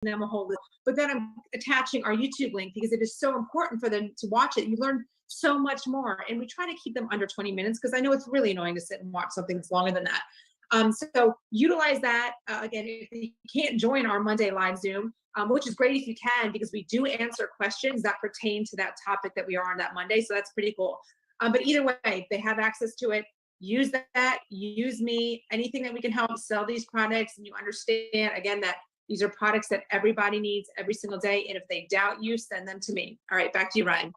them a whole list. But then I'm attaching our YouTube link because it is so important for them to watch it. You learn so much more. And we try to keep them under 20 minutes because I know it's really annoying to sit and watch something that's longer than that. So utilize that. Again, if you can't join our Monday live Zoom, which is great if you can, because we do answer questions that pertain to that topic that we are on that Monday. So that's pretty cool. But either way, they have access to it. Use that, use me, anything that we can help sell these products. And you understand, again, that these are products that everybody needs every single day. And if they doubt you, send them to me. All right, back to you, Ryan.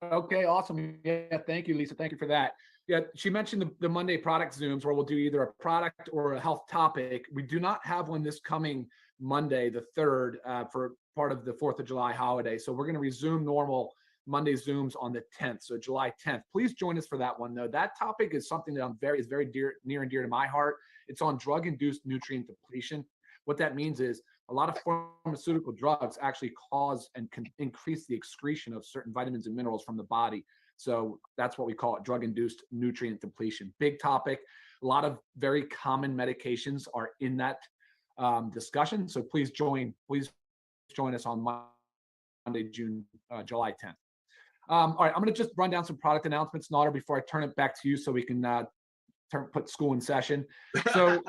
Okay, awesome. Yeah, thank you, Lisa. Thank you for that. Yeah, she mentioned the Monday product Zooms where we'll do either a product or a health topic. We do not have one this coming Monday, the 3rd, for part of the 4th of July holiday. So we're going to resume normal Monday Zooms on the 10th, so July 10th. Please join us for that one, though. That topic is something that is very near and dear to my heart. It's on drug-induced nutrient depletion. What that means is a lot of pharmaceutical drugs actually cause and can increase the excretion of certain vitamins and minerals from the body. So that's what we call it, drug-induced nutrient depletion. Big topic. A lot of very common medications are in that discussion. So please join us on Monday, July 10th. All right, I'm going to just run down some product announcements, Naughter, before I turn it back to you so we can put school in session. So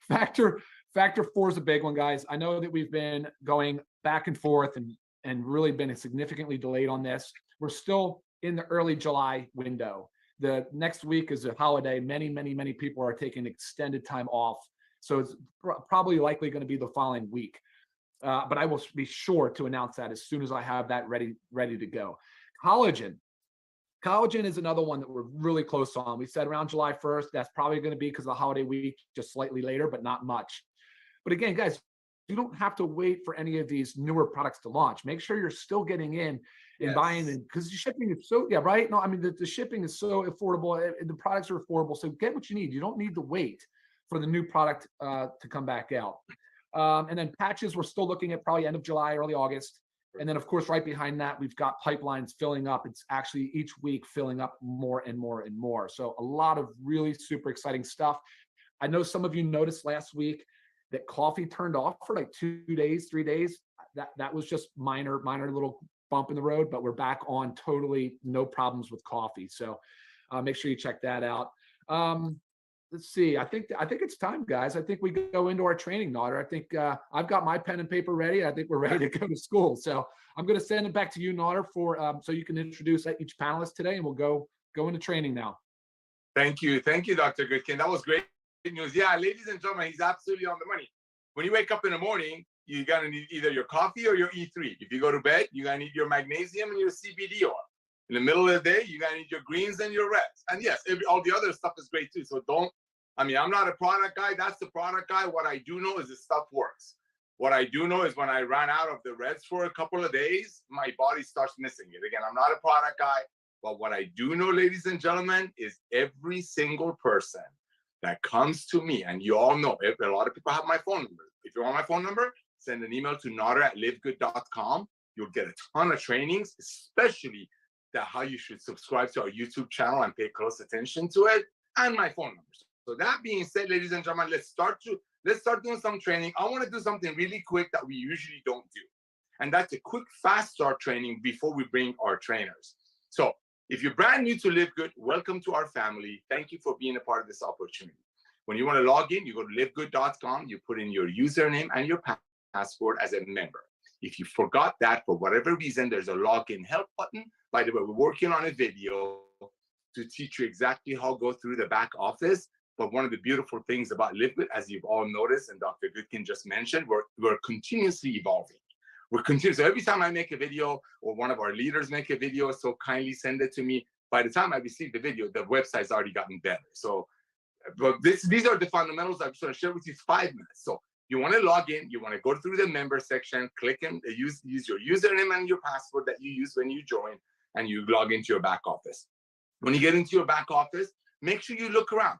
factor 4 is a big one, guys. I know that we've been going back and forth and really been significantly delayed on this. We're still in the early July window. The next week is a holiday. Many people are taking extended time off. So it's probably likely going to be the following week. But I will be sure to announce that as soon as I have that ready to go. Collagen is another one that we're really close on. We said around July 1st. That's probably going to be because of the holiday week, just slightly later, but not much. But again, guys, you don't have to wait for any of these newer products to launch. Make sure you're still getting in and buying them, because the shipping is so, right? No, I mean, the shipping is so affordable. The products are affordable. So get what you need. You don't need to wait for the new product to come back out. And then patches, we're still looking at probably end of July, early August. And then, of course, right behind that, we've got pipelines filling up. It's actually each week filling up more and more and more. So a lot of really super exciting stuff. I know some of you noticed last week that coffee turned off for like 2 days, 3 days. That was just minor little bump in the road, but we're back on totally no problems with coffee. So make sure you check that out. Let's see. I think it's time, guys. I think we go into our training, Naughter. I think I've got my pen and paper ready. I think we're ready to go to school. So I'm going to send it back to you, Naughter, for so you can introduce each panelist today, and we'll go into training now. Thank you, Dr. Goodkin. That was great news. Yeah, ladies and gentlemen, he's absolutely on the money. When you wake up in the morning, you're gonna need either your coffee or your E3. If you go to bed, you're gonna need your magnesium and your CBD oil. In the middle of the day, you're gonna need your greens and your reds. And yes, all the other stuff is great too. So I'm not a product guy. That's the product guy. What I do know is this stuff works. What I do know is when I ran out of the reds for a couple of days, my body starts missing it. Again, I'm not a product guy, but what I do know, ladies and gentlemen, is every single person that comes to me, and you all know, a lot of people have my phone number. If you want my phone number, send an email to naughter@livegood.com. You'll get a ton of trainings, especially how you should subscribe to our YouTube channel and pay close attention to it, and my phone number. So that being said, ladies and gentlemen, let's start doing some training. I want to do something really quick that we usually don't do. And that's a quick fast start training before we bring our trainers. So if you're brand new to LiveGood, welcome to our family. Thank you for being a part of this opportunity. When you want to log in, you go to livegood.com, you put in your username and your password as a member. If you forgot that for whatever reason, there's a login help button. By the way, we're working on a video to teach you exactly how to go through the back office. But one of the beautiful things about LiveGood, as you've all noticed, and Dr. Goodkin just mentioned, we're continuously evolving. So every time I make a video or one of our leaders make a video, so kindly send it to me. By the time I receive the video, the website's already gotten better. So, but these are the fundamentals I'm just going to share with you 5 minutes. So you want to log in, you want to go through the member section, click and use your username and your password that you use when you join, and you log into your back office. When you get into your back office, make sure you look around.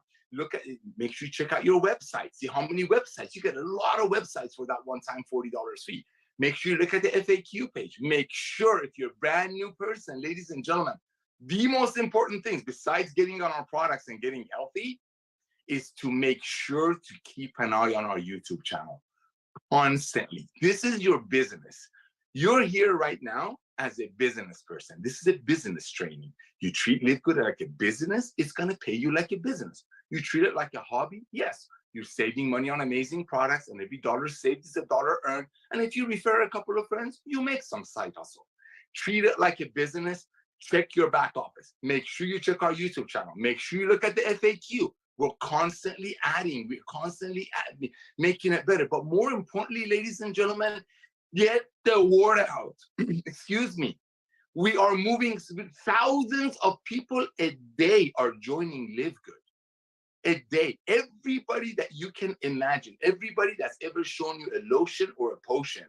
Make sure you check out your website. See how many websites. You get a lot of websites for that one-time $40 fee. Make sure you look at the FAQ page. Make sure if you're a brand new person, ladies and gentlemen, the most important things besides getting on our products and getting healthy is to make sure to keep an eye on our YouTube channel. constantly. This is your business. You're here right now as a business person. This is a business training. You treat LiveGood like a business, it's going to pay you like a business. You treat it like a hobby, yes. You're saving money on amazing products, and every dollar saved is a dollar earned. And if you refer a couple of friends, you make some side hustle. Treat it like a business. Check your back office. Make sure you check our YouTube channel. Make sure you look at the FAQ. We're constantly adding. We're constantly making it better. But more importantly, ladies and gentlemen, get the word out. Excuse me. We are moving. Thousands of people a day are joining LiveGood. A day. Everybody that you can imagine, everybody that's ever shown you a lotion or a potion,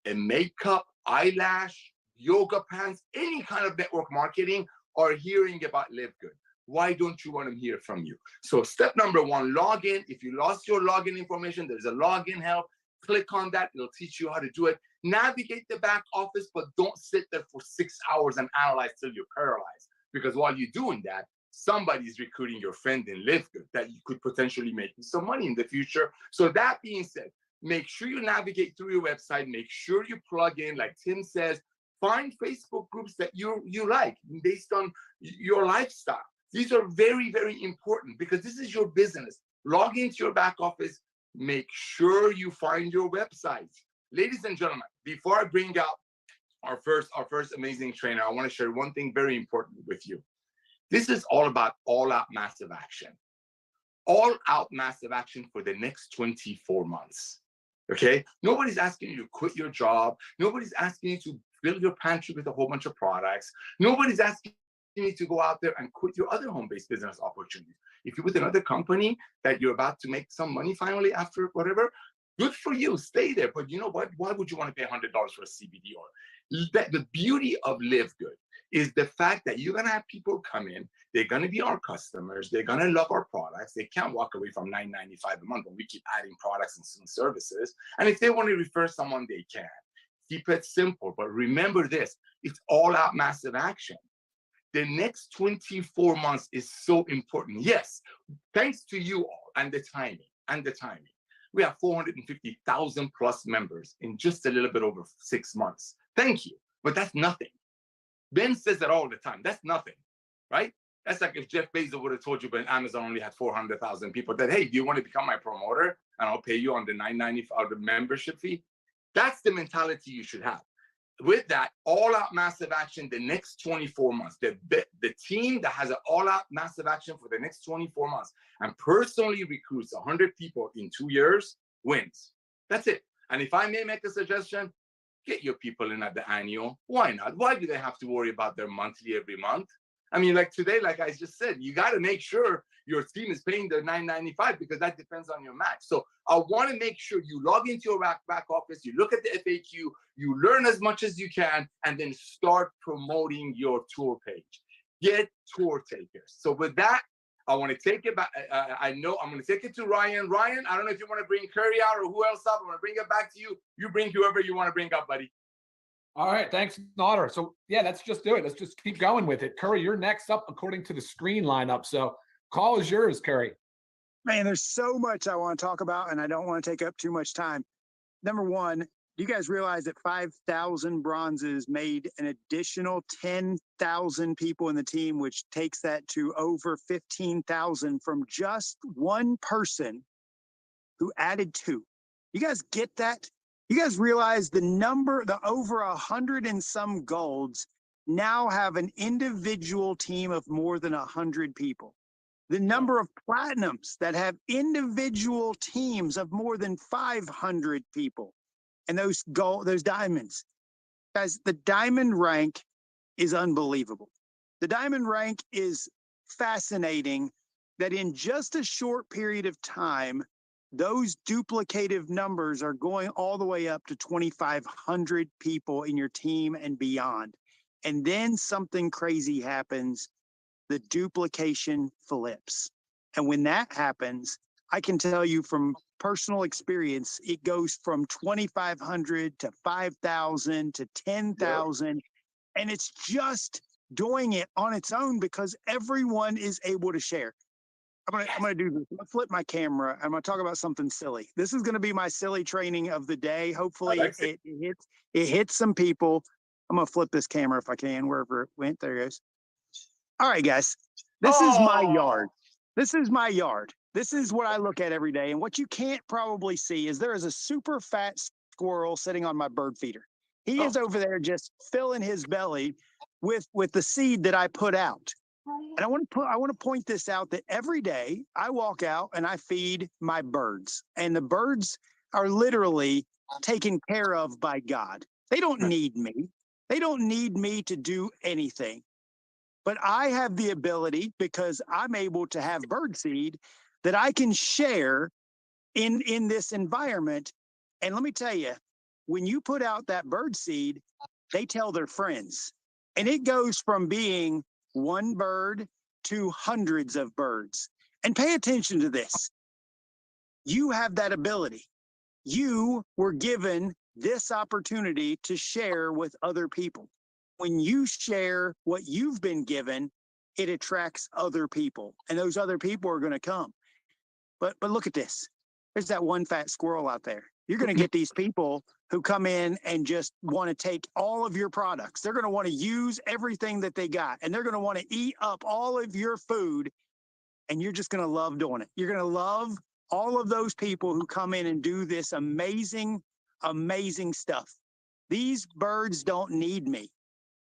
a makeup, eyelash, yoga pants, any kind of network marketing are hearing about LiveGood. Why don't you want them hear from you? So step number one, log in. If you lost your login information, there's a login help. Click on that. It'll teach you how to do it. Navigate the back office, but don't sit there for 6 hours and analyze till you're paralyzed. Because while you're doing that, somebody's recruiting your friend in LiveGood that you could potentially make some money in the future. So that being said, make sure you navigate through your website. Make sure you plug in, like Tim says, find Facebook groups that you like based on your lifestyle. These are very, very important because this is your business. Log into your back office. Make sure you find your websites. Ladies and gentlemen, before I bring out our first amazing trainer, I want to share one thing very important with you. This is all about all-out massive action. All-out massive action for the next 24 months, okay? Nobody's asking you to quit your job. Nobody's asking you to fill your pantry with a whole bunch of products. Nobody's asking you to go out there and quit your other home-based business opportunities. If you're with another company that you're about to make some money finally after whatever, good for you, stay there. But you know what? Why would you want to pay $100 for a CBD oil? The beauty of LiveGood is the fact that you're going to have people come in. They're going to be our customers. They're going to love our products. They can't walk away from $9.95 a month when we keep adding products and some services. And if they want to refer someone, they can. Keep it simple. But remember this, it's all out massive action. The next 24 months is so important. Yes, thanks to you all and the timing. We have 450,000 plus members in just a little bit over 6 months. Thank you, but that's nothing. Ben says that all the time. That's nothing, right? That's like if Jeff Bezos would have told you, but Amazon only had 400,000 people, that, hey, do you want to become my promoter? And I'll pay you on the $9.95 or the membership fee. That's the mentality you should have. With that, all-out massive action the next 24 months. The team that has an all-out massive action for the next 24 months and personally recruits 100 people in 2 years wins. That's it. And if I may make a suggestion, get your people in at the annual. Why not? Why do they have to worry about their monthly every month? I mean, like today, like I just said, you got to make sure your team is paying their $9.95 because that depends on your match. So I want to make sure you log into your back office, you look at the FAQ, you learn as much as you can, and then start promoting your tour page. Get tour takers. So with that, I want to take it back. I know I'm going to take it to Ryan. Ryan, I don't know if you want to bring Curry out or who else up. I'm going to bring it back to you. You bring whoever you want to bring up, buddy. All right, thanks, Nader. So yeah, let's just do it. Let's just keep going with it. Curry, you're next up according to the screen lineup. So call is yours, Curry. Man, there's so much I want to talk about, and I don't want to take up too much time. Number one, do you guys realize that 5,000 bronzes made an additional 10,000 people in the team, which takes that to over 15,000 from just one person who added 2? You guys get that? You guys realize the over 100 and some golds now have an individual team of more than 100 people. The number of platinums that have individual teams of more than 500 people. And those diamonds. Guys, the diamond rank is unbelievable. The diamond rank is fascinating that in just a short period of time, those duplicative numbers are going all the way up to 2,500 people in your team and beyond. And then something crazy happens. The duplication flips. And when that happens, I can tell you from personal experience, it goes from 2,500 to 5,000 to 10,000. And it's just doing it on its own because everyone is able to share. I'm gonna do this. I'm gonna flip my camera. I'm gonna talk about something silly. This is gonna be my silly training of the day. Hopefully it hits some people. I'm gonna flip this camera if I can, wherever it went. There it goes. All right, guys. This is my yard. This is my yard. This is what I look at every day. And what you can't probably see is there is a super fat squirrel sitting on my bird feeder. He is over there just filling his belly with the seed that I put out. And I want to point this out that every day I walk out and I feed my birds, and the birds are literally taken care of by God. They don't need me. They don't need me to do anything. But I have the ability, because I'm able to have bird seed, that I can share in this environment. And let me tell you, when you put out that bird seed, they tell their friends. And it goes from being one bird to hundreds of birds. And pay attention to this. You have that ability. You were given this opportunity to share with other people. When you share what you've been given, it attracts other people, and those other people are going to come. But look at this. There's that one fat squirrel out there. You're going to get these people who come in and just want to take all of your products. They're going to want to use everything that they got, and they're going to want to eat up all of your food, and you're just going to love doing it. You're going to love all of those people who come in and do this amazing, amazing stuff. These birds don't need me,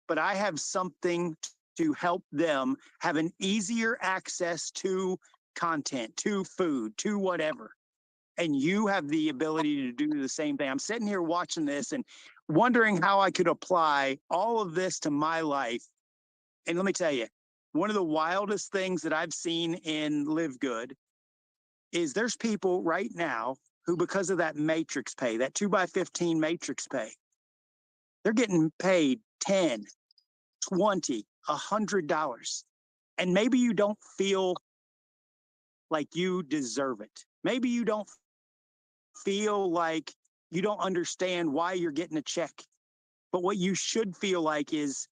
but I have something to help them have an easier access to content, to food, to whatever. And you have the ability to do the same thing. I'm sitting here watching this and wondering how I could apply all of this to my life. And let me tell you, one of the wildest things that I've seen in LiveGood is there's people right now who, because of that matrix pay, that 2x15 matrix pay, they're getting paid $10, $20, $100. And maybe you don't feel like you deserve it. Maybe you don't feel like you don't understand why you're getting a check. But what you should feel like is,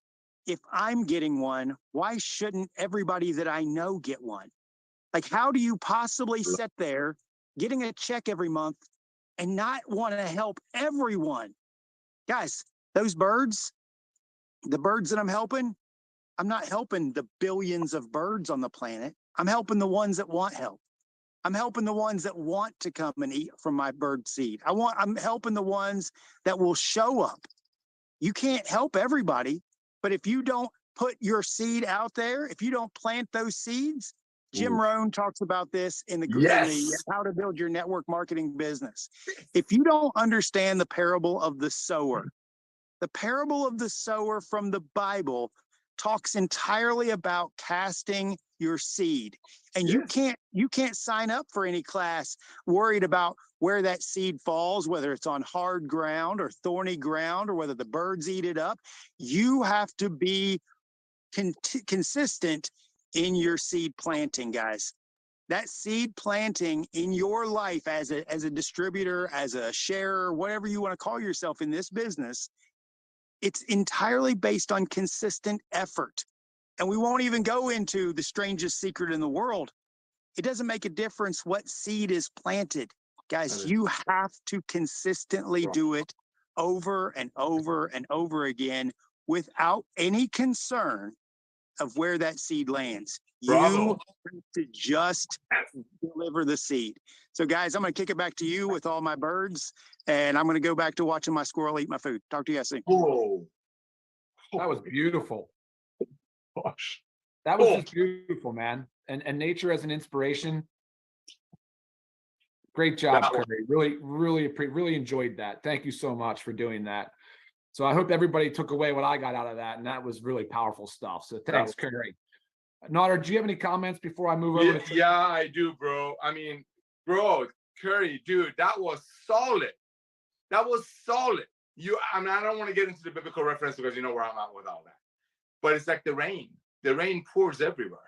if I'm getting one, why shouldn't everybody that I know get one? Like, how do you possibly sit there getting a check every month and not want to help everyone? Guys, those birds, the birds that I'm helping, I'm not helping the billions of birds on the planet. I'm helping the ones that want help. I'm helping the ones that want to come and eat from my bird seed. I'm helping the ones that will show up. You can't help everybody, but if you don't put your seed out there, if you don't plant those seeds, Jim Rohn talks about this in the How to Build Your Network Marketing Business. If you don't understand the parable of the sower from the Bible talks entirely about casting your seed. And you can't sign up for any class worried about where that seed falls, whether it's on hard ground or thorny ground, or whether the birds eat it up. You have to be consistent in your seed planting, guys. That seed planting in your life as a distributor, as a sharer, whatever you want to call yourself in this business, it's entirely based on consistent effort. And we won't even go into the strangest secret in the world. It doesn't make a difference what seed is planted. Guys, you have to consistently do it over and over and over again without any concern of where that seed lands. You have to just deliver the seed. So guys, I'm going to kick it back to you with all my birds, and I'm going to go back to watching my squirrel eat my food. Talk to you guys soon. Whoa. That was beautiful. Gosh. That was just beautiful, man. And nature as an inspiration. Great job, Curry. Really enjoyed that. Thank you so much for doing that. So I hope everybody took away what I got out of that, and that was really powerful stuff. So thanks, Curry. Nader, do you have any comments before I move over to? Yeah, I do, bro. I mean, bro, Curry, dude, that was solid. That was solid. I mean, I don't want to get into the biblical reference because you know where I'm at with all that. But it's like the rain. The rain pours everywhere,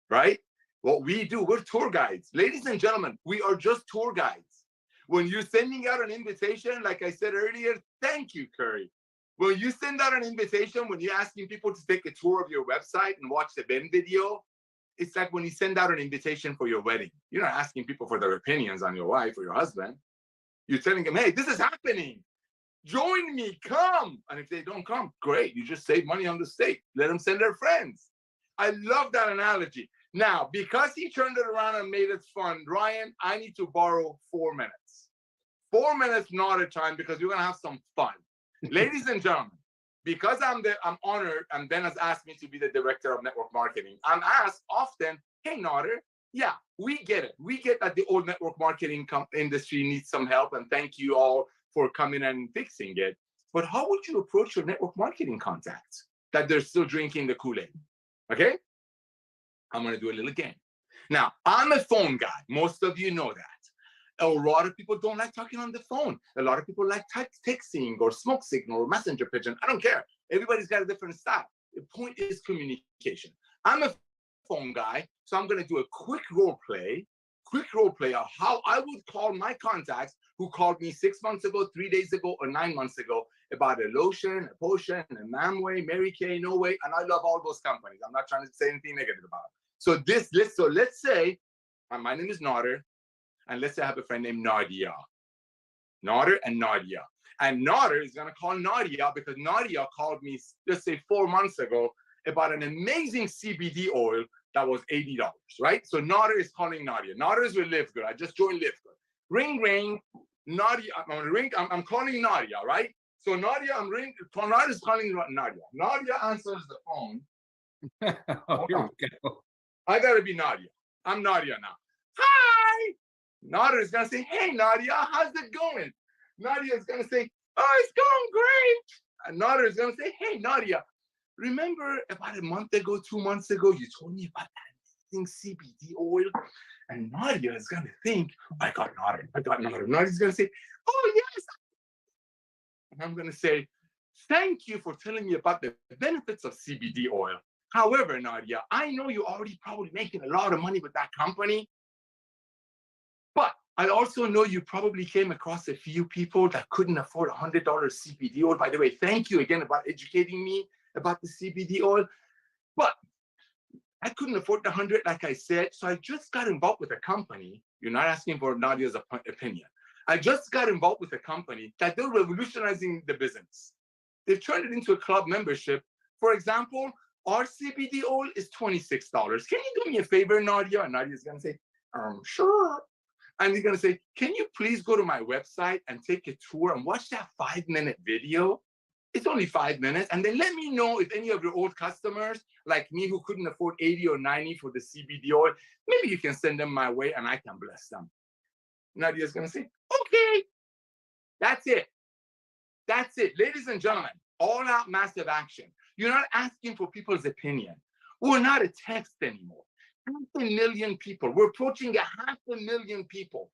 right? What we do, we're tour guides. Ladies and gentlemen, we are just tour guides. When you're sending out an invitation, like I said earlier, thank you, Curry. When you send out an invitation, when you're asking people to take a tour of your website and watch the Ben video, it's like when you send out an invitation for your wedding. You're not asking people for their opinions on your wife or your husband. You're telling them, hey, this is happening. Join me, come. And if they don't come, great. You just save money on the steak. Let them send their friends. I love that analogy. Now, because he turned it around and made it fun, Ryan, I need to borrow 4 minutes. 4 minutes, not a time, because we're going to have some fun. Ladies and gentlemen, because I'm honored, and Ben has asked me to be the director of network marketing, I'm asked often, hey, Nader, yeah, we get it. We get that the old network marketing industry needs some help, and thank you all for coming and fixing it. But how would you approach your network marketing contacts that they're still drinking the Kool-Aid? Okay? I'm going to do a little game. Now, I'm a phone guy. Most of you know that. A lot of people don't like talking on the phone. A lot of people like texting or smoke signal or messenger pigeon. I don't care. Everybody's got a different style. The point is communication. I'm a phone guy, so I'm going to do a quick role play of how I would call my contacts who called me 6 months ago, 3 days ago, or 9 months ago about a lotion, a potion, a Mamway, Mary Kay, No Way, and I love all those companies. I'm not trying to say anything negative about them. So let's say my name is Nader, and let's say I have a friend named Nadia. Nader and Nadia. And Nader is going to call Nadia because Nadia called me, let's say 4 months ago, about an amazing CBD oil that was $80, right? So Nader is calling Nadia. Nader is with LiveGood. I just joined LiveGood. Ring, ring. Nadia, I'm calling Nadia, right? So Nadia, Nadia is calling Nadia. Nadia answers the phone. Oh, here we go. I got to be Nadia. I'm Nadia now. Hi. Nadia is going to say, hey, Nadia, how's it going? Nadia is going to say, oh, it's going great. And Nadia is going to say, hey, Nadia, remember about a month ago, 2 months ago, you told me about that amazing CBD oil? And Nadia is going to think, I got Nadia. Nadia's going to say, oh, yes. And I'm going to say, thank you for telling me about the benefits of CBD oil. However, Nadia, I know you're already probably making a lot of money with that company. But I also know you probably came across a few people that couldn't afford $100 CBD oil. By the way, thank you again about educating me about the CBD oil. But I couldn't afford the 100, like I said. So I just got involved with a company. You're not asking for Nadia's opinion. I just got involved with a company that they're revolutionizing the business. They've turned it into a club membership. For example, our CBD oil is $26. Can you do me a favor, Nadia? And Nadia's going to say, sure. And he's going to say, can you please go to my website and take a tour and watch that 5-minute video? It's only 5 minutes. And then let me know if any of your old customers, like me, who couldn't afford 80 or 90 for the CBD oil, maybe you can send them my way and I can bless them. Nadia's going to say, okay, that's it. That's it. Ladies and gentlemen, all out massive action. You're not asking for people's opinion. We're not a text anymore. 500,000 people. We're approaching 500,000 people.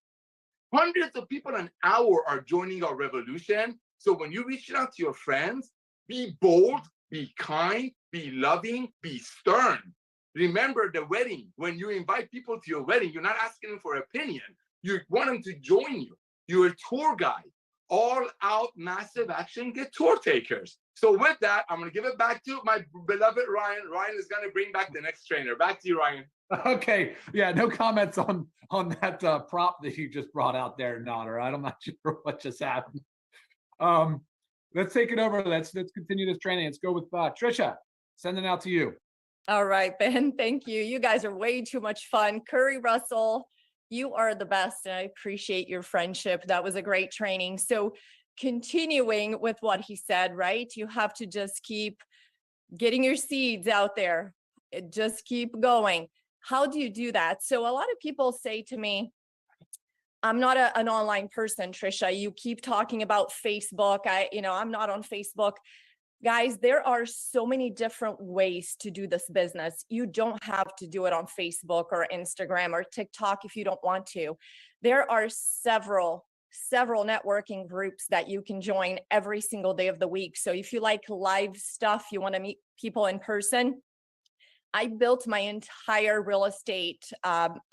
Hundreds of people an hour are joining our revolution. So when you reach out to your friends, be bold, be kind, be loving, be stern. Remember the wedding. When you invite people to your wedding, you're not asking them for opinion. You want them to join you. You're a tour guide. All out massive action, get tour takers. So with that, I'm going to give it back to my beloved Ryan. Ryan is going to bring back the next trainer. Back to you, Ryan. Okay. Yeah, no comments on that prop that you just brought out there, Nader. I'm not sure what just happened. Let's take it over. Let's continue this training. Let's go with Trisha. Sending out to you. All right, Ben. Thank you. You guys are way too much fun. Curry Russell, you are the best, and I appreciate your friendship. That was a great training. So continuing with what he said, right? You have to just keep getting your seeds out there. Just keep going. How do you do that? So a lot of people say to me, I'm not an online person, Trisha. You keep talking about Facebook. I'm not on Facebook. Guys, there are so many different ways to do this business. You don't have to do it on Facebook or Instagram or TikTok if you don't want to. There are several networking groups that you can join every single day of the week. So if you like live stuff, you want to meet people in person, I built my entire real estate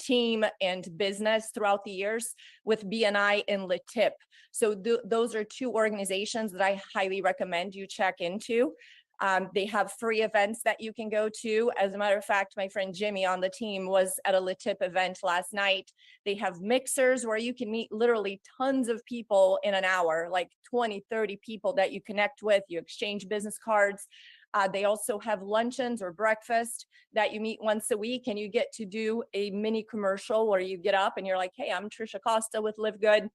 team and business throughout the years with BNI and Letip. So those are two organizations that I highly recommend you check into. They have free events that you can go to. As a matter of fact, my friend Jimmy on the team was at a LiTip event last night. They have mixers where you can meet literally tons of people in an hour, like 20, 30 people that you connect with. You exchange business cards. They also have luncheons or breakfast that you meet once a week, and you get to do a mini commercial where you get up and you're like, hey, I'm Trisha Costa with LiveGood.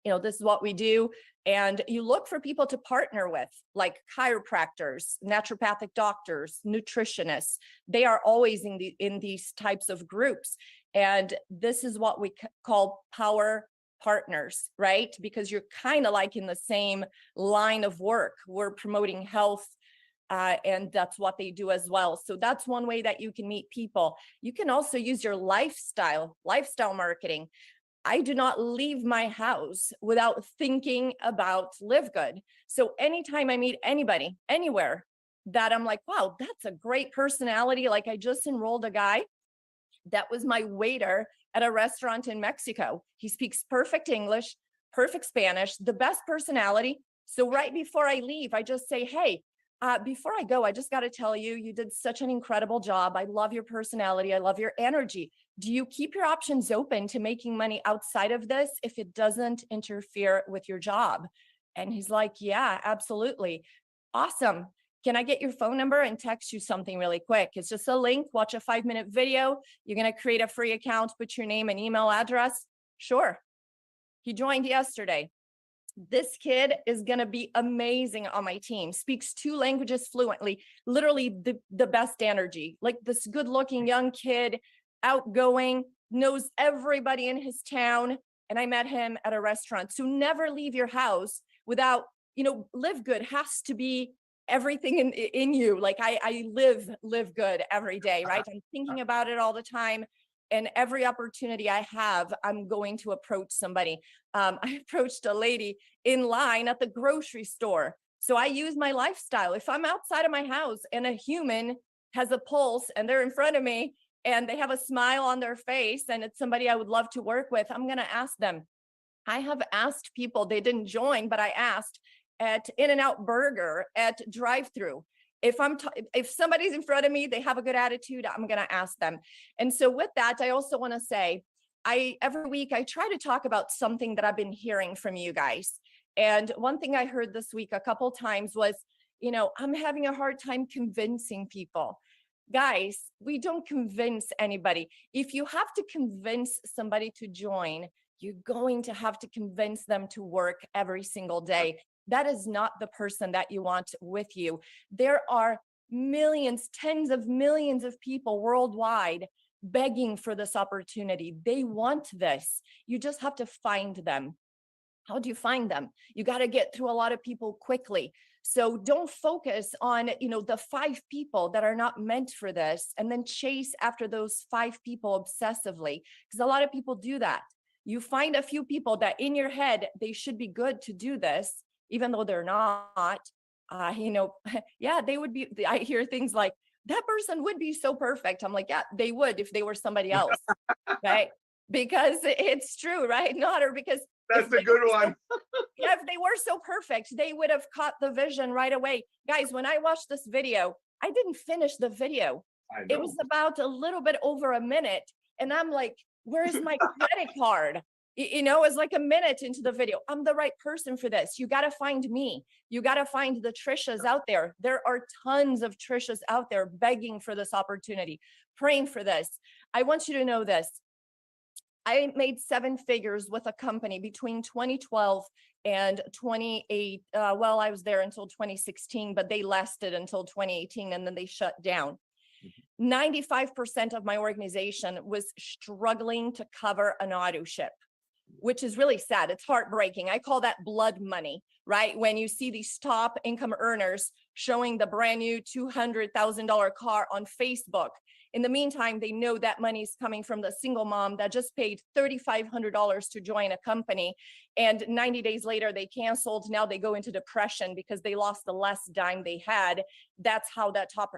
You know, this is what we do. And you look for people to partner with, like chiropractors, naturopathic doctors, nutritionists. They are always in these types of groups. And this is what we call power partners, right? Because you're kind of like in the same line of work. We're promoting health, and that's what they do as well. So that's one way that you can meet people. You can also use your lifestyle marketing. I do not leave my house without thinking about LiveGood. So anytime I meet anybody, anywhere, that I'm like, wow, that's a great personality. Like I just enrolled a guy that was my waiter at a restaurant in Mexico. He speaks perfect English, perfect Spanish, the best personality. So right before I leave, I just say, hey, before I go, I just got to tell you, you did such an incredible job. I love your personality. I love your energy. Do you keep your options open to making money outside of this if it doesn't interfere with your job? And he's like, yeah, absolutely. Awesome. Can I get your phone number and text you something really quick? It's just a link. Watch a 5-minute video. You're going to create a free account, put your name and email address. Sure. He joined yesterday. This kid is going to be amazing on my team, speaks 2 languages fluently, literally the best energy, like this good looking young kid, outgoing, knows everybody in his town. And I met him at a restaurant. So never leave your house without, LiveGood has to be everything in you. Like I live good every day, right? I'm thinking about it all the time. And every opportunity I have, I'm going to approach somebody. I approached a lady in line at the grocery store. So I use my lifestyle. If I'm outside of my house and a human has a pulse and they're in front of me and they have a smile on their face and it's somebody I would love to work with, I'm going to ask them. I have asked people, they didn't join, but I asked at In-N-Out Burger, at drive-through. If somebody's in front of me, they have a good attitude, I'm going to ask them. And so with that, I also want to say, every week I try to talk about something that I've been hearing from you guys. And one thing I heard this week a couple times was, I'm having a hard time convincing people. Guys, we don't convince anybody. If you have to convince somebody to join, you're going to have to convince them to work every single day. That is not the person that you want with you. There are millions, tens of millions of people worldwide begging for this opportunity. They want this. You just have to find them. How do you find them? You got to get through a lot of people quickly. So don't focus on, the 5 people that are not meant for this and then chase after those 5 people obsessively, because a lot of people do that. You find a few people that in your head, they should be good to do this, even though they're not. Yeah, they would be. I hear things like, that person would be so perfect. I'm like, yeah, they would if they were somebody else, right? Because it's true, right? Not or because that's a good one. Yeah, if they were so perfect, they would have caught the vision right away. Guys, when I watched this video, I didn't finish the video. It was about a little bit over a minute. And I'm like, where's my credit card? It's like a minute into the video. I'm the right person for this. You got to find me. You got to find the Trishas out there. There are tons of Trishas out there begging for this opportunity, praying for this. I want you to know this. I made 7 figures with a company between 2012 and 28. I was there until 2016, but they lasted until 2018 and then they shut down. 95% of my organization was struggling to cover an auto ship, which is really sad. It's heartbreaking. I call that blood money, right? When you see these top income earners showing the brand new $200,000 car on Facebook. In the meantime, they know that money is coming from the single mom that just paid $3,500 to join a company. And 90 days later, they canceled. Now they go into depression because they lost the last dime they had. That's how that top,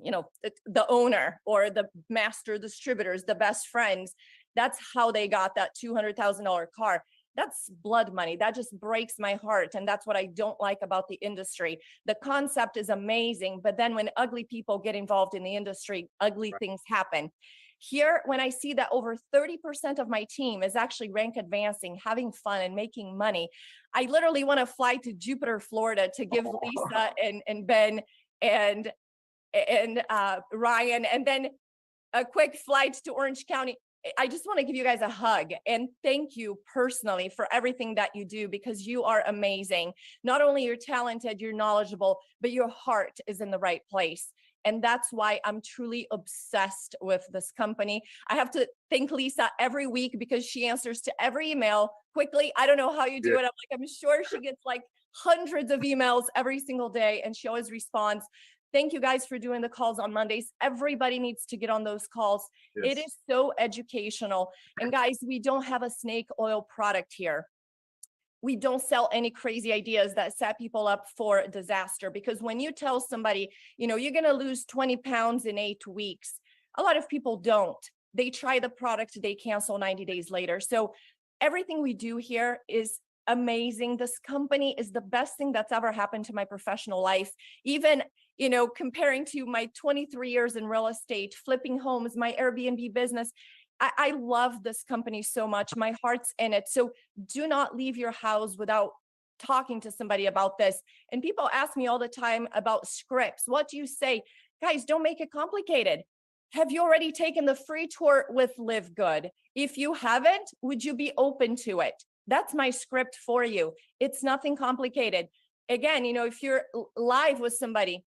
the owner or the master distributors, the best friends, that's how they got that $200,000 car. That's blood money. That just breaks my heart. And that's what I don't like about the industry. The concept is amazing, but then when ugly people get involved in the industry, ugly things happen. Here, when I see that over 30% of my team is actually rank advancing, having fun and making money, I literally want to fly to Jupiter, Florida to give Lisa and Ben and Ryan, and then a quick flight to Orange County. I just want to give you guys a hug and thank you personally for everything that you do, because you are amazing. Not only you're talented, you're knowledgeable, but your heart is in the right place. And that's why I'm truly obsessed with this company. I have to thank Lisa every week because she answers to every email quickly. I don't know how you do it. I'm sure she gets like hundreds of emails every single day, and she always responds. Thank you guys for doing the calls on Mondays. Everybody needs to get on those calls. It is so educational. And guys, we don't have a snake oil product here. We don't sell any crazy ideas that set people up for disaster, because when you tell somebody, you're going to lose 20 pounds in 8 weeks, a lot of people don't. They try the product, they cancel 90 days later. So everything we do here is amazing. This company is the best thing that's ever happened to my professional life. Even, comparing to my 23 years in real estate, flipping homes, my Airbnb business, I love this company so much. My heart's in it. So do not leave your house without talking to somebody about this. And people ask me all the time about scripts. What do you say? Guys, don't make it complicated. Have you already taken the free tour with LiveGood? If you haven't, would you be open to it? That's my script for you. It's nothing complicated. Again, if you're live with somebody,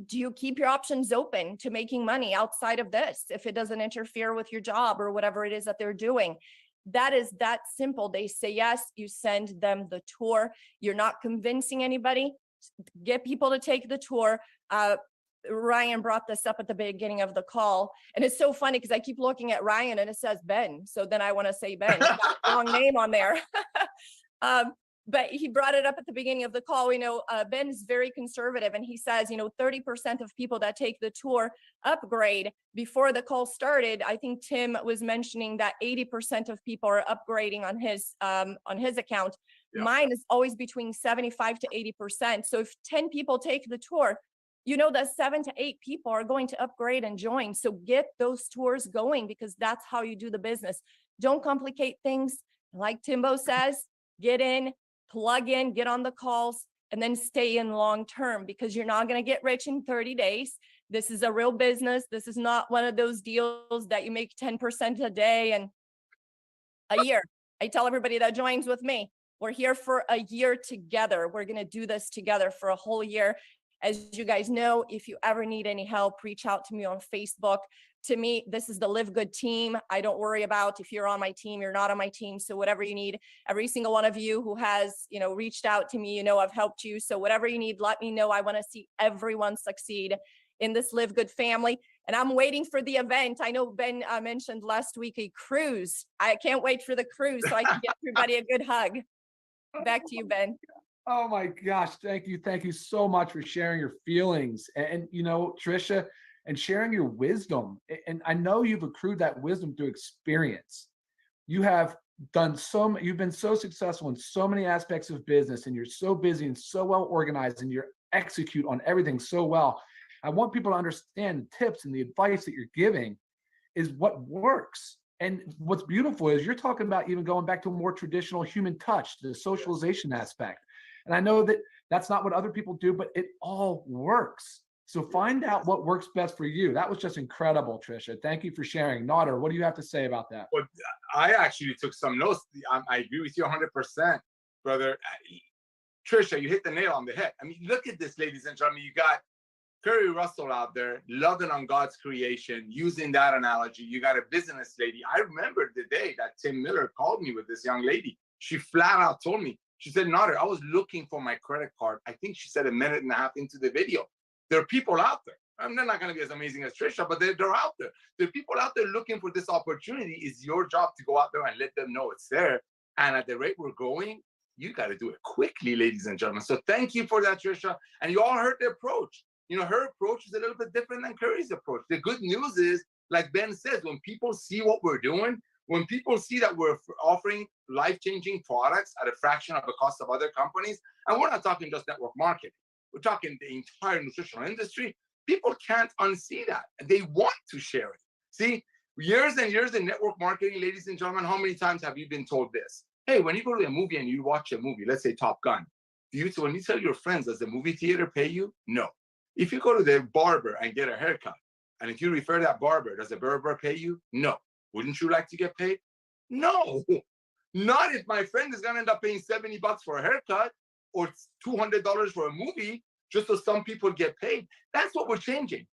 do you keep your options open to making money outside of this if it doesn't interfere with your job or whatever it is that they're doing? That is that simple. They say yes, you send them the tour. You're not convincing anybody. Get people to take the tour. Ryan brought this up at the beginning of the call, and it's so funny because I keep looking at Ryan and it says Ben, so then I want to say Ben. Got the wrong name on there. But he brought it up at the beginning of the call. We know Ben is very conservative, and he says 30% of people that take the tour upgrade. Before the call started, I think Tim was mentioning that 80% of people are upgrading on his account. Mine is always between 75 to 80%. So if 10 people take the tour, that 7 to 8 people are going to upgrade and join. So get those tours going, because that's how you do the business. Don't complicate things. Like Timbo says, get in, plug in, get on the calls, and then stay in long term, because you're not going to get rich in 30 days. This is a real business. This is not one of those deals that you make 10% a day and a year. I tell everybody that joins with me, we're here for a year together. We're going to do this together for a whole year. As you guys know, if you ever need any help, reach out to me on Facebook. To me, this is the LiveGood team. I don't worry about if you're on my team, you're not on my team. So whatever you need, every single one of you who has, reached out to me, I've helped you. So whatever you need, let me know. I want to see everyone succeed in this LiveGood family. And I'm waiting for the event. I know Ben mentioned last week a cruise. I can't wait for the cruise so I can give everybody a good hug. Back to you, Ben. Oh my gosh. Thank you. Thank you so much for sharing your feelings and Trisha, and sharing your wisdom. And I know you've accrued that wisdom through experience. You have done you've been so successful in so many aspects of business, and you're so busy and so well organized, and you execute on everything so well. I want people to understand the tips and the advice that you're giving is what works. And what's beautiful is you're talking about even going back to a more traditional human touch, the socialization aspect. And I know that that's not what other people do, but it all works. So find out what works best for you. That was just incredible, Trisha. Thank you for sharing. Nader, what do you have to say about that? Well, I actually took some notes. I agree with you 100%, brother. Trisha, you hit the nail on the head. I mean, look at this, ladies and gentlemen. You got Curry Russell out there loving on God's creation, using that analogy. You got a business lady. I remember the day that Tim Miller called me with this young lady. She flat out told me, she said, Nader, I was looking for my credit card. I think she said a minute and a half into the video. There are people out there. I mean, they're not going to be as amazing as Trisha, but they're out there. There are people out there looking for this opportunity. It's your job to go out there and let them know it's there. And at the rate we're going, you got to do it quickly, ladies and gentlemen. So thank you for that, Trisha. And you all heard the approach. Her approach is a little bit different than Curry's approach. The good news is, like Ben says, when people see what we're doing, When people see that we're offering life-changing products at a fraction of the cost of other companies, and we're not talking just network marketing, we're talking the entire nutritional industry, people can't unsee that. They want to share it. See, years and years in network marketing, ladies and gentlemen, how many times have you been told this? Hey, when you go to a movie and you watch a movie, let's say Top Gun, when you tell your friends, does the movie theater pay you? No. If you go to the barber and get a haircut, and if you refer that barber, does the barber pay you? No. Wouldn't you like to get paid? No. Not if my friend is going to end up paying $70 for a haircut or $200 for a movie, just so some people get paid. That's what we're changing.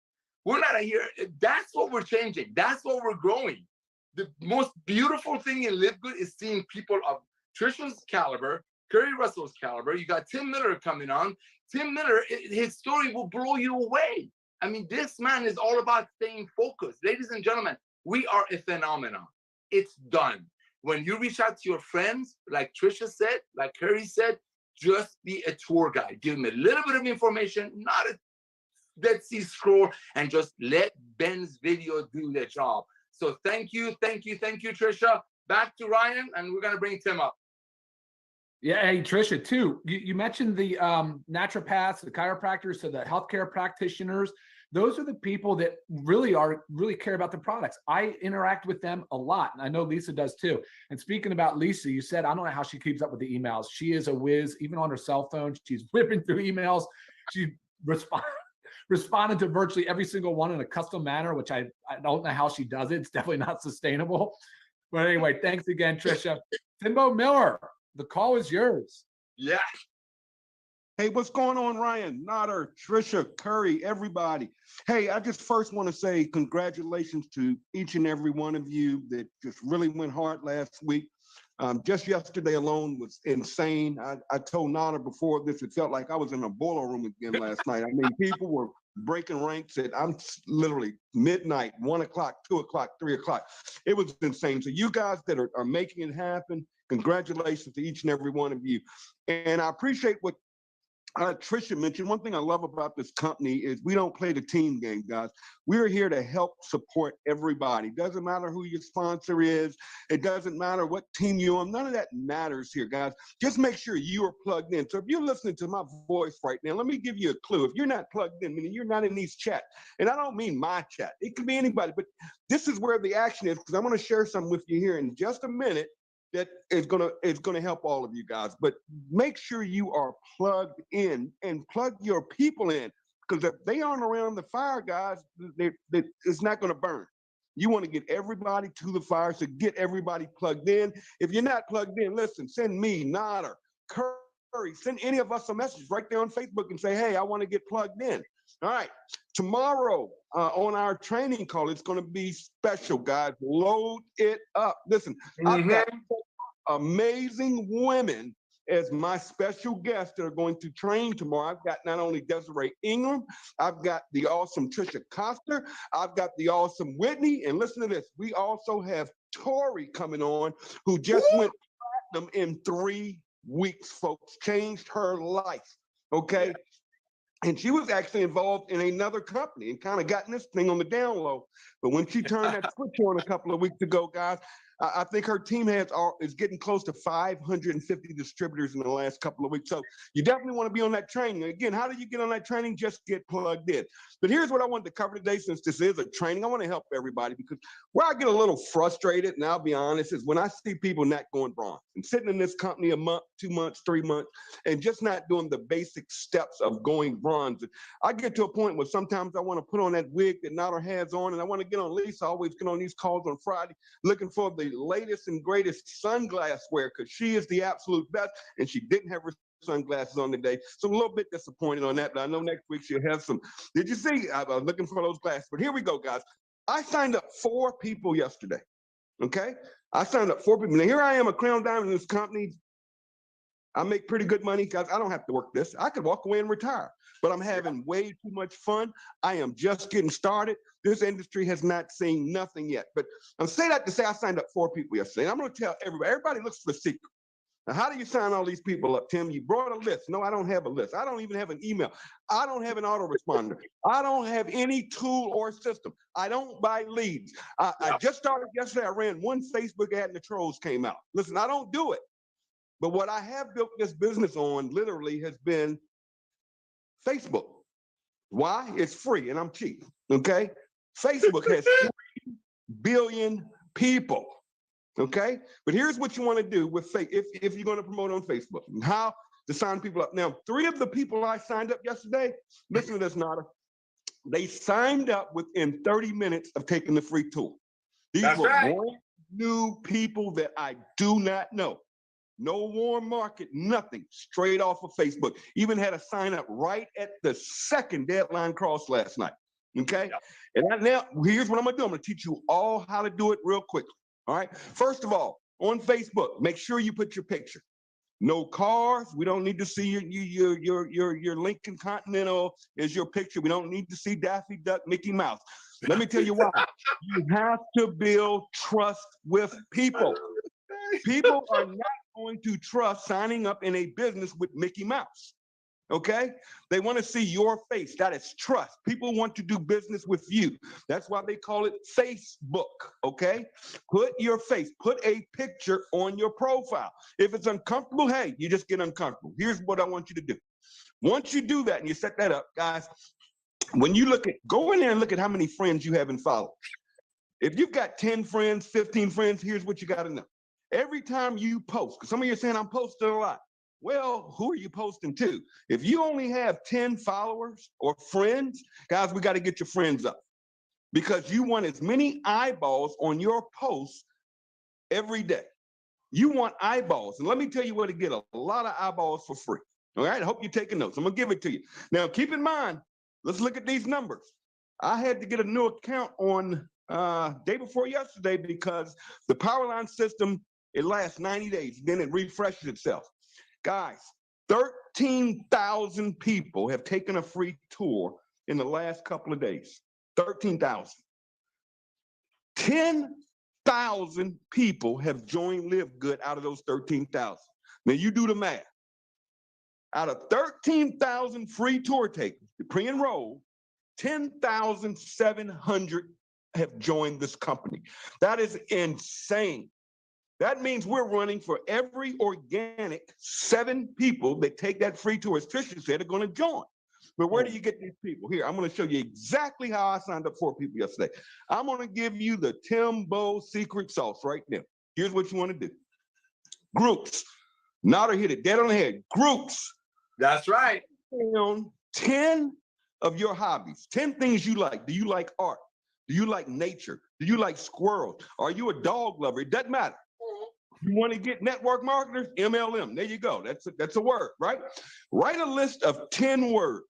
We're not here. That's what we're changing. That's what we're growing. The most beautiful thing in LiveGood is seeing people of Trisha's caliber, Curry Russell's caliber. You got Tim Miller coming on. Tim Miller, his story will blow you away. I mean, this man is all about staying focused. Ladies and gentlemen, we are a phenomenon. It's done. When you reach out to your friends, like Trisha said, like Curry said, just be a tour guide. Give them a little bit of information, not a Dead Sea Scroll, and just let Ben's video do the job. So thank you, Trisha. Back to Ryan, and we're gonna bring Tim up. Yeah, hey, Trisha, too. You mentioned the naturopaths, the chiropractors, so the healthcare practitioners. Those are the people that really care about the products. I interact with them a lot, and I know Lisa does too. And speaking about Lisa, you said, I don't know how she keeps up with the emails. She is a whiz, even on her cell phone. She's whipping through emails. She responded to virtually every single one in a custom manner, which I don't know how she does it. It's definitely not sustainable. But anyway, thanks again, Trisha. Timbo Miller, the call is yours. Yeah. Hey, what's going on, Ryan, Notter, Trisha, Curry, everybody? Hey, I just first want to say congratulations to each and every one of you that just really went hard last week. Just yesterday alone was insane. I told Notter before this, it felt like I was in a boiler room again last night. I mean, people were breaking ranks at literally midnight, 1 o'clock, 2 o'clock, 3 o'clock. It was insane. So you guys that are making it happen, congratulations to each and every one of you. And I appreciate what Trisha mentioned. One thing I love about this company is we don't play the team game, guys. We're here to help support everybody. Doesn't matter who your sponsor is. It doesn't matter what team you're on. None of that matters here, guys. Just make sure you are plugged in. So if you're listening to my voice right now, let me give you a clue. If you're not plugged in, meaning you're not in these chats, and I don't mean my chat. It could be anybody, but this is where the action is, because I'm going to share something with you here in just a minute that is gonna help all of you guys. But make sure you are plugged in and plug your people in, because if they aren't around the fire, guys, it's not gonna burn. You want to get everybody to the fire, so get everybody plugged in. If you're not plugged in, listen, send me, Notter, Curry, send any of us a message right there on Facebook and say, hey, I want to get plugged in. All right, tomorrow on our training call, it's going to be special, guys. Load it up. Listen, I've got amazing women as my special guests that are going to train tomorrow. I've got not only Desiree Ingram, I've got the awesome Trisha Coster, I've got the awesome Whitney, and listen to this, we also have Tori coming on, who just went platinum in 3 weeks, folks. Changed her life, okay? Yeah. And she was actually involved in another company and kind of gotten this thing on the down low. But when she turned that switch on a couple of weeks ago, guys, I think her team is getting close to 550 distributors in the last couple of weeks. So you definitely want to be on that training. Again, how do you get on that training? Just get plugged in. But here's what I wanted to cover today, since this is a training. I want to help everybody, because where I get a little frustrated, and I'll be honest, is when I see people not going bronze and sitting in this company a month, 2 months, 3 months, and just not doing the basic steps of going bronze. I get to a point where sometimes I want to put on that wig that Notter has on, and I want to get on Lisa. I always get on these calls on Friday looking for the latest and greatest sunglass wear, because she is the absolute best, and she didn't have her sunglasses on today. So I'm a little bit disappointed on that, but I know next week she'll have some. Did you see? I was looking for those glasses. But here we go, guys. I signed up 4 people yesterday, okay? I signed up 4 people. Now, here I am, a crown diamond in this company. I make pretty good money, guys. I don't have to work this. I could walk away and retire, but I'm having way too much fun. I am just getting started. This industry has not seen nothing yet. But I'm saying that to say I signed up 4 people yesterday. And I'm going to tell everybody looks for the secret. Now, how do you sign all these people up, Tim? You brought a list. No, I don't have a list. I don't even have an email. I don't have an autoresponder. I don't have any tool or system. I don't buy leads. I just started yesterday. I ran one Facebook ad and the trolls came out. Listen, I don't do it. But what I have built this business on literally has been Facebook. Why? It's free and I'm cheap, okay? Facebook has 3 billion people. Okay, but here's what you want to do with if you're going to promote on Facebook and how to sign people up. Now, 3 of the people I signed up yesterday, listen to this, Nada. They signed up within 30 minutes of taking the free tool. These were brand new people that I do not know. No warm market, nothing, straight off of Facebook. Even had a sign up right at the second deadline cross last night. Okay, and now here's what I'm gonna do. I'm gonna teach you all how to do it real quickly. All right. First of all, on Facebook, make sure you put your picture. No cars. We don't need to see your Lincoln Continental is your picture. We don't need to see Daffy Duck, Mickey Mouse. Let me tell you why. You have to build trust with people. People are not going to trust signing up in a business with Mickey Mouse. Okay, they want to see your face. That is trust. People want to do business with you. That's why they call it Facebook. Okay, put your face, put a picture on your profile. If it's uncomfortable, hey, you just get uncomfortable. Here's what I want you to do. Once you do that and you set that up, guys, when you go in there and look at how many friends you have and follow. If you've got 10 friends, 15 friends, here's what you got to know. Every time you post, because some of you are saying I'm posting a lot. Well, who are you posting to? If you only have 10 followers or friends, guys, we got to get your friends up because you want as many eyeballs on your posts every day. You want eyeballs. And let me tell you where to get a lot of eyeballs for free. All right. I hope you're taking notes. I'm going to give it to you. Now, keep in mind, let's look at these numbers. I had to get a new account on day before yesterday because the power line system, it lasts 90 days. Then it refreshes itself. Guys, 13,000 people have taken a free tour in the last couple of days. 13,000. 10,000 people have joined LiveGood out of those 13,000. Now you do the math. Out of 13,000 free tour takers, pre-enrolled, 10,700 have joined this company. That is insane. That means we're running for every organic 7 people that take that free tour, as Trisha said, are going to join. But where do you get these people? Here, I'm going to show you exactly how I signed up 4 people yesterday. I'm going to give you the Timbo secret sauce right now. Here's what you want to do. Groups. Nada hit it dead on the head. Groups. That's right. 10 of your hobbies, 10 things you like. Do you like art? Do you like nature? Do you like squirrels? Are you a dog lover? It doesn't matter. You want to get network marketers? MLM. There you go. That's a word, right? Write a list of 10 words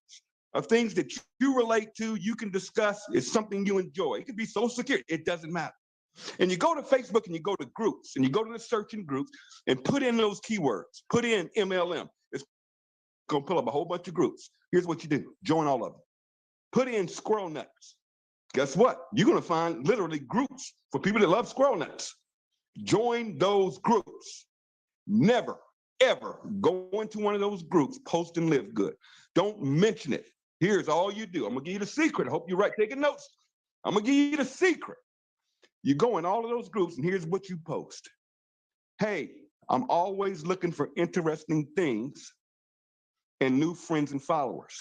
of things that you relate to, you can discuss, is something you enjoy. It could be Social Security. It doesn't matter. And you go to Facebook and you go to groups and you go to the searching groups and put in those keywords. Put in MLM. It's going to pull up a whole bunch of groups. Here's what you do. Join all of them. Put in squirrel nuts. Guess what? You're going to find literally groups for people that love squirrel nuts. Join those groups. Never, ever go into one of those groups, post and LiveGood. Don't mention it. Here's all you do. I'm going to give you the secret. I hope you're taking notes. I'm going to give you the secret. You go in all of those groups, and here's what you post. Hey, I'm always looking for interesting things and new friends and followers.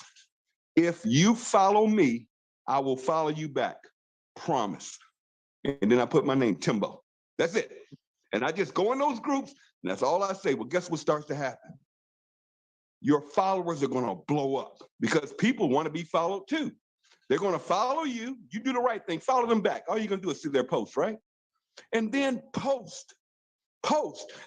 If you follow me, I will follow you back. Promise. And then I put my name, Timbo. That's it. And I just go in those groups, and that's all I say. Well, guess what starts to happen? Your followers are going to blow up because people want to be followed too. They're going to follow you. You do the right thing. Follow them back. All you're going to do is see their posts, right? And then post.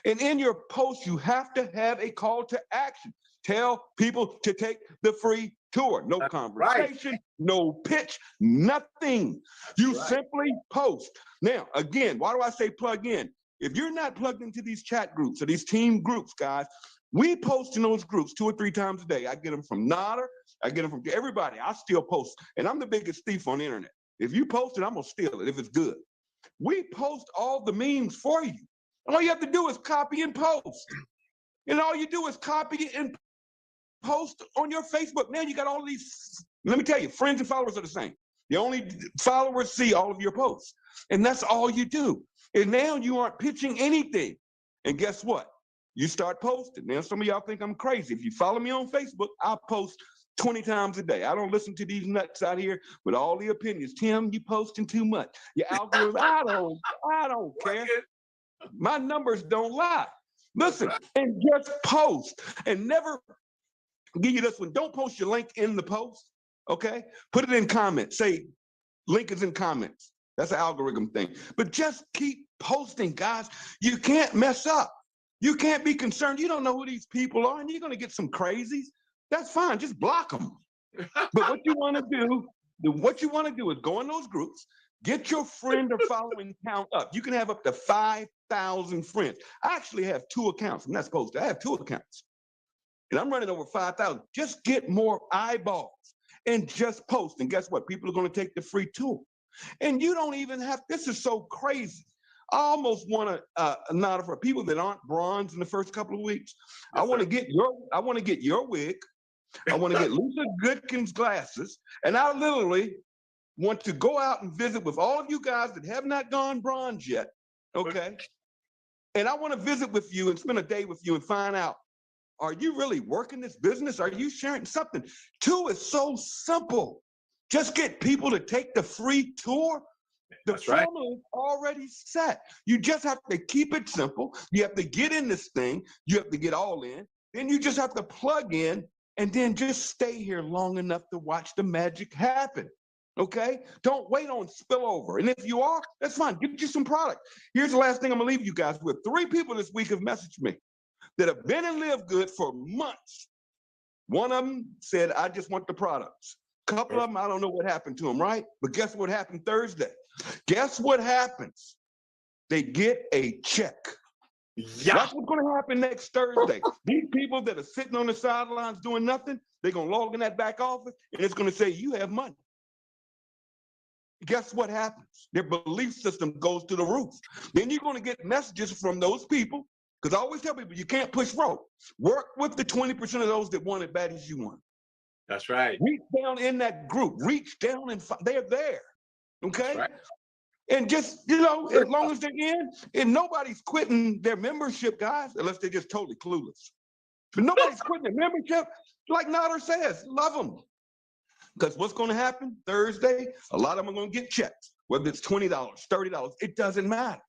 And in your post, you have to have a call to action. Tell people to take the free tour. No conversation, no pitch, nothing. You simply post. Now, again, why do I say plug in? If you're not plugged into these chat groups or these team groups, guys, we post in those groups 2 or 3 times a day. I get them from Nada. I get them from everybody. I still post. And I'm the biggest thief on the internet. If you post it, I'm going to steal it if it's good. We post all the memes for you. All you have to do is copy and post. And all you do is copy it and post on your Facebook. Now you got all these, let me tell you, friends and followers are the same. The only followers see all of your posts. And that's all you do. And now you aren't pitching anything. And guess what? You start posting. Now some of y'all think I'm crazy. If you follow me on Facebook, I post 20 times a day. I don't listen to these nuts out here with all the opinions. Tim, you posting too much. Your algorithm, I don't care. My numbers don't lie. Listen, and just post, and never give you this one. Don't post your link in the post, okay? Put it in comments. Say, link is in comments. That's an algorithm thing. But just keep posting, guys. You can't mess up. You can't be concerned. You don't know who these people are, and you're going to get some crazies. That's fine. Just block them. But what you want to do is go in those groups, get your friend or following count up. You can have up to 5,000 friends. I actually have 2 accounts. I'm not supposed to. I have 2 accounts. And I'm running over 5,000. Just get more eyeballs and just post. And guess what? People are going to take the free tool. And you don't even have, this is so crazy. I almost want to, not for people that aren't bronze in the first couple of weeks. Yes, I want to get your wig. I want to get Lisa Goodkin's glasses. And I literally want to go out and visit with all of you guys that have not gone bronze yet. Okay. And I want to visit with you and spend a day with you and find out, are you really working this business? Are you sharing something? 2 is so simple. Just get people to take the free tour. The formula is already set. You just have to keep it simple. You have to get in this thing. You have to get all in. Then you just have to plug in and then just stay here long enough to watch the magic happen. Okay? Don't wait on spillover. And if you are, that's fine. Get you some product. Here's the last thing I'm going to leave you guys with. 3 people this week have messaged me that have been in LiveGood for months. One of them said, I just want the products. A couple of them, I don't know what happened to them, right? But guess what happened Thursday? Guess what happens? They get a check. Yeah. That's what's going to happen next Thursday. These people that are sitting on the sidelines doing nothing, they're going to log in that back office, and it's going to say, you have money. Guess what happens? Their belief system goes to the roof. Then you're going to get messages from those people, because I always tell people, you can't push rope. Work with the 20% of those that want it bad as you want. That's right. Reach down in that group. Reach down and they're there. Okay? That's right. And just, as long as they're in, and nobody's quitting their membership, guys, unless they're just totally clueless. But nobody's quitting their membership. Like Nader says, love them. Because what's going to happen Thursday, a lot of them are going to get checks, whether it's $20, $30, it doesn't matter.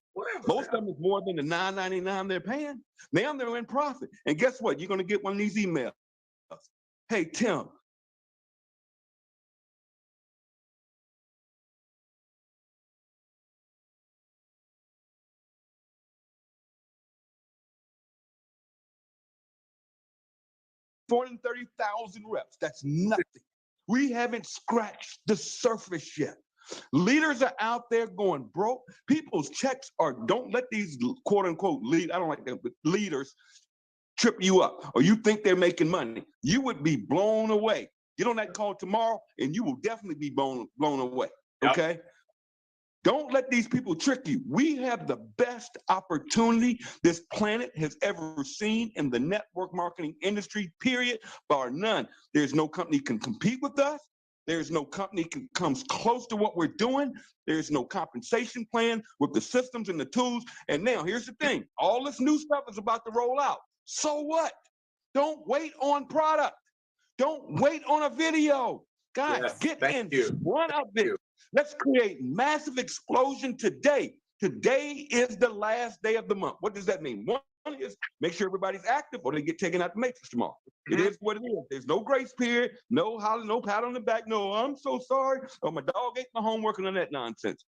Most of them is more than the $9.99 they're paying. Now they're in profit. And guess what? You're going to get one of these emails. Hey, Tim, $430,000 reps. That's nothing. We haven't scratched the surface yet. Leaders are out there going broke. People's checks are, don't let these quote unquote lead, I don't like that, but leaders trip you up or you think they're making money. You would be blown away. Get on that call tomorrow and you will definitely be blown away. Okay? Yep. Don't let these people trick you. We have the best opportunity this planet has ever seen in the network marketing industry, period, bar none. There's no company can compete with us. There's no company comes close to what we're doing. There's no compensation plan with the systems and the tools. And now here's the thing. All this new stuff is about to roll out. So what? Don't wait on product. Don't wait on a video. Guys, yes, get in one of it. Let's create massive explosion today. Today is the last day of the month. What does that mean? One is make sure everybody's active or they get taken out the matrix tomorrow. It is what it is. There's no grace period, no holler, no pat on the back. No, I'm so sorry. Oh, my dog ate my homework and all that nonsense.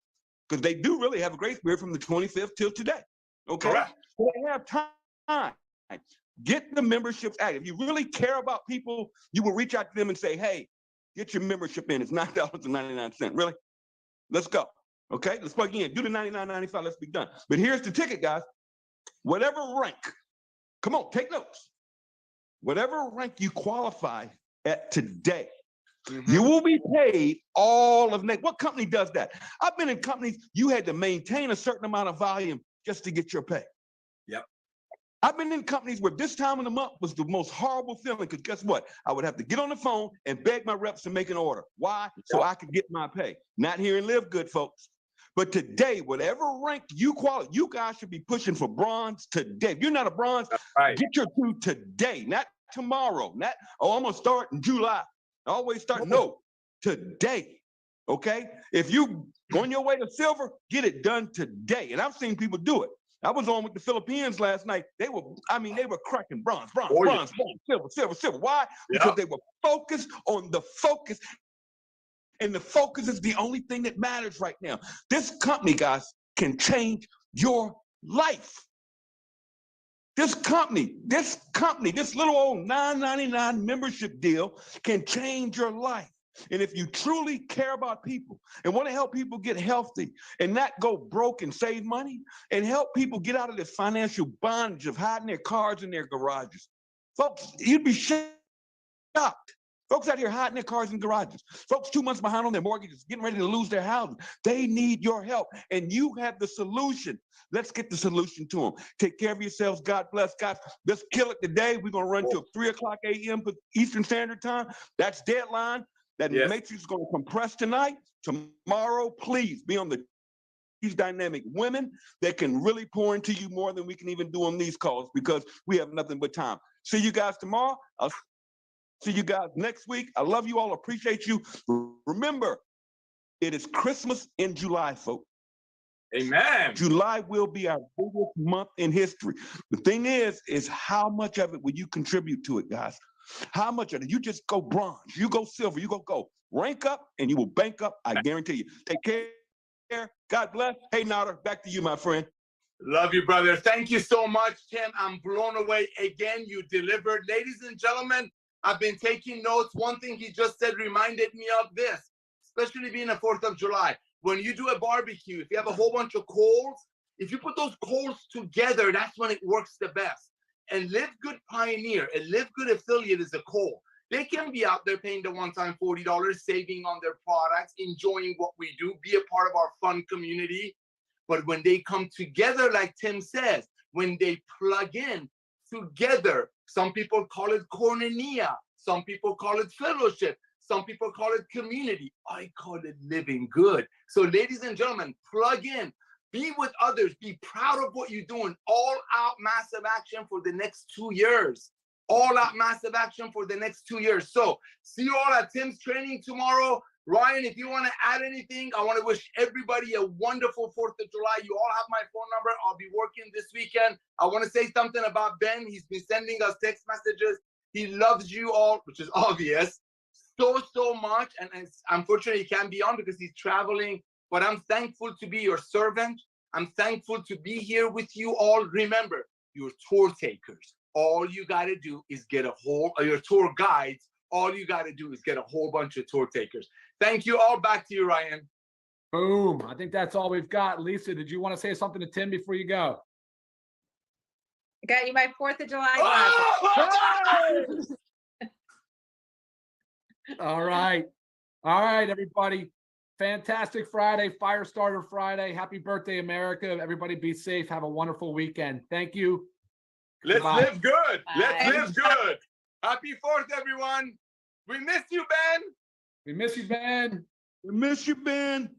Because they do really have a grace period from the 25th till today. Okay? Correct. So they have time. Get the memberships active. If you really care about people, you will reach out to them and say, hey, get your membership in. It's $9.99. Really? Let's go. Okay, let's plug in. Do the $99.95. Let's be done. But here's the ticket, guys. Whatever rank, come on, take notes. Whatever rank you qualify at today, you will be paid all of next. What company does that? I've been in companies you had to maintain a certain amount of volume just to get your pay. Yep. I've been in companies where this time of the month was the most horrible feeling, because guess what? I would have to get on the phone and beg my reps to make an order. Why? So I could get my pay. Not here in LiveGood, folks. But today, whatever rank you qualify, you guys should be pushing for bronze today. If you're not a bronze, get your 2 today, not tomorrow. Not, oh, I'm going to start in July. I always start, no, today. Okay? If you on your way to silver, get it done today. And I've seen people do it. I was on with the Philippines last night. They were cracking bronze, silver. Why? Because they were focused on the focus. And the focus is the only thing that matters right now. This company, guys, can change your life. This company, this little old $9.99 membership deal can change your life. And if you truly care about people and want to help people get healthy and not go broke and save money, and help people get out of this financial bondage of hiding their cars in their garages, folks, you'd be shocked. Folks out here hiding their cars in garages. Folks 2 months behind on their mortgages, getting ready to lose their houses. They need your help, and you have the solution. Let's get the solution to them. Take care of yourselves. God bless. Guys, let's kill it today. We're going to run till 3 o'clock a.m. Eastern Standard Time. That's deadline. That matrix is going to compress tonight. Tomorrow, please be on these dynamic women that can really pour into you more than we can even do on these calls, because we have nothing but time. See you guys tomorrow. I'll see you guys next week. I love you all. Appreciate you. Remember, it is Christmas in July, folks. Amen. July will be our biggest month in history. The thing is how much of it will you contribute to it, guys? How much of it? You just go bronze, you go silver, you go rank up, and you will bank up. I guarantee you. Take care. God bless. Hey, Nader, back to you, my friend. Love you, brother. Thank you so much, Tim. I'm blown away again. You delivered. Ladies and gentlemen, I've been taking notes. One thing he just said reminded me of this, especially being the 4th of July. When you do a barbecue, if you have a whole bunch of coals, if you put those coals together, that's when it works the best. And LiveGood Pioneer, a LiveGood affiliate, is a coal. They can be out there paying the one-time $40, saving on their products, enjoying what we do, be a part of our fun community. But when they come together, like Tim says, when they plug in together, some people call it koinonia, some people call it fellowship, some people call it community. I call it living good. So ladies and gentlemen, plug in. Be with others. Be proud of what you're doing. All out massive action for the next 2 years. All out massive action for the next 2 years. So see you all at Tim's training tomorrow. Ryan, if you want to add anything, I want to wish everybody a wonderful 4th of July. You all have my phone number. I'll be working this weekend. I want to say something about Ben. He's been sending us text messages. He loves you all, which is obvious, so much. And unfortunately, he can't be on because he's traveling. But I'm thankful to be your servant. I'm thankful to be here with you all. Remember, you're tour takers. All you got to do is get your tour guides. All you got to do is get a whole bunch of tour takers. Thank you all. Back to you, Ryan. Boom. I think that's all we've got. Lisa, did you want to say something to Tim before you go? I got you my 4th of July glasses. All right. All right, everybody. Fantastic Friday, Firestarter Friday. Happy birthday, America. Everybody be safe. Have a wonderful weekend. Thank you. Let's Goodbye. live good. Let's Bye. live good. Happy 4th, everyone. We miss you, Ben. We miss you, Ben. We miss you, Ben.